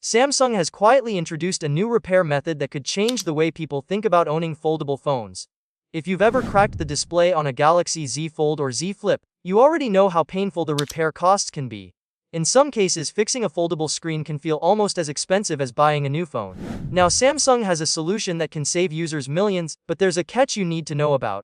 Samsung has quietly introduced a new repair method that could change the way people think about owning foldable phones. If you've ever cracked the display on a Galaxy Z Fold or Z Flip, you already know how painful the repair costs can be. In some cases, fixing a foldable screen can feel almost as expensive as buying a new phone. Now, Samsung has a solution that can save users millions, but there's a catch you need to know about.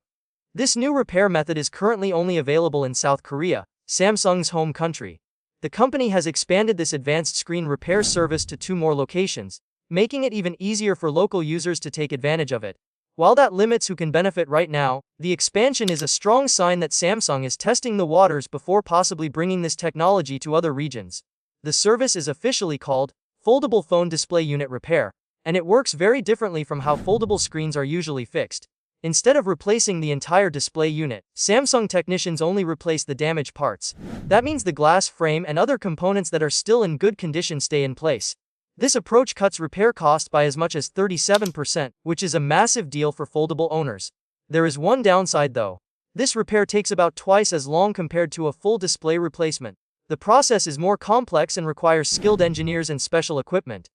This new repair method is currently only available in South Korea, Samsung's home country. The company has expanded this advanced screen repair service to 2 more locations, making it even easier for local users to take advantage of it. While that limits who can benefit right now, the expansion is a strong sign that Samsung is testing the waters before possibly bringing this technology to other regions. The service is officially called Foldable Phone Display Unit Repair, and it works very differently from how foldable screens are usually fixed. Instead of replacing the entire display unit, Samsung technicians only replace the damaged parts. That means the glass frame and other components that are still in good condition stay in place. This approach cuts repair costs by as much as 37%, which is a massive deal for foldable owners. There is one downside though. This repair takes about twice as long compared to a full display replacement. The process is more complex and requires skilled engineers and special equipment.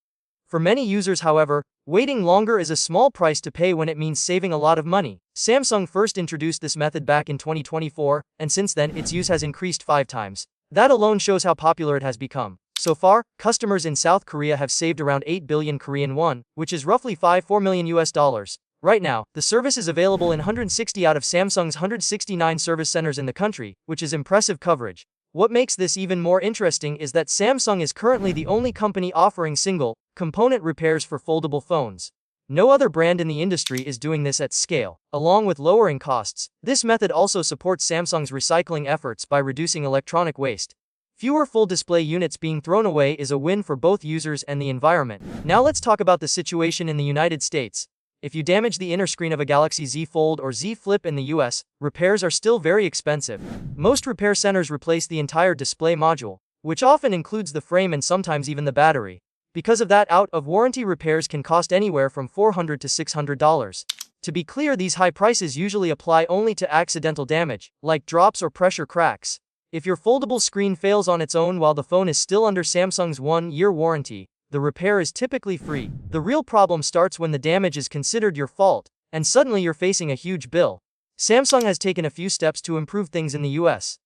For many users, however, waiting longer is a small price to pay when it means saving a lot of money. Samsung first introduced this method back in 2024, and since then, its use has increased 5 times. That alone shows how popular it has become. So far, customers in South Korea have saved around 8 billion Korean won, which is roughly $4 million US dollars. Right now, the service is available in 160 out of Samsung's 169 service centers in the country, which is impressive coverage. What makes this even more interesting is that Samsung is currently the only company offering single component repairs for foldable phones. No other brand in the industry is doing this at scale. Along with lowering costs, this method also supports Samsung's recycling efforts by reducing electronic waste. Fewer full display units being thrown away is a win for both users and the environment. Now let's talk about the situation in the United States. If you damage the inner screen of a Galaxy Z Fold or Z Flip in the US, repairs are still very expensive. Most repair centers replace the entire display module, which often includes the frame and sometimes even the battery. Because of that, out-of-warranty repairs can cost anywhere from $400 to $600. To be clear, these high prices usually apply only to accidental damage, like drops or pressure cracks. If your foldable screen fails on its own while the phone is still under Samsung's 1-year warranty, the repair is typically free. The real problem starts when the damage is considered your fault, and suddenly you're facing a huge bill. Samsung has taken a few steps to improve things in the US.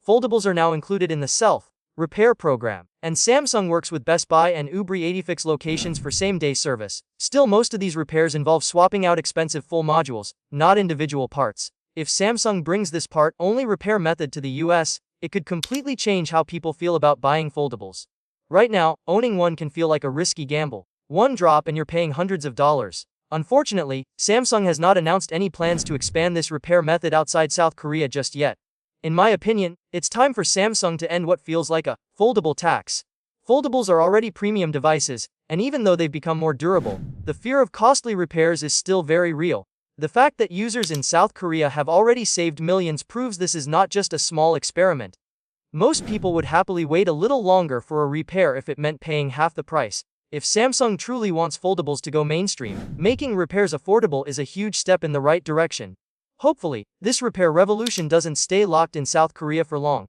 Foldables are now included in the self-repair program, and Samsung works with Best Buy and Ubri 80fix locations for same-day service. Still, most of these repairs involve swapping out expensive full modules, not individual parts. If Samsung brings this part-only repair method to the US, it could completely change how people feel about buying foldables. Right now, owning one can feel like a risky gamble. One drop and you're paying hundreds of dollars. Unfortunately, Samsung has not announced any plans to expand this repair method outside South Korea just yet. In my opinion, it's time for Samsung to end what feels like a foldable tax. Foldables are already premium devices, and even though they've become more durable, the fear of costly repairs is still very real. The fact that users in South Korea have already saved millions proves this is not just a small experiment. Most people would happily wait a little longer for a repair if it meant paying half the price. If Samsung truly wants foldables to go mainstream, making repairs affordable is a huge step in the right direction. Hopefully, this repair revolution doesn't stay locked in South Korea for long.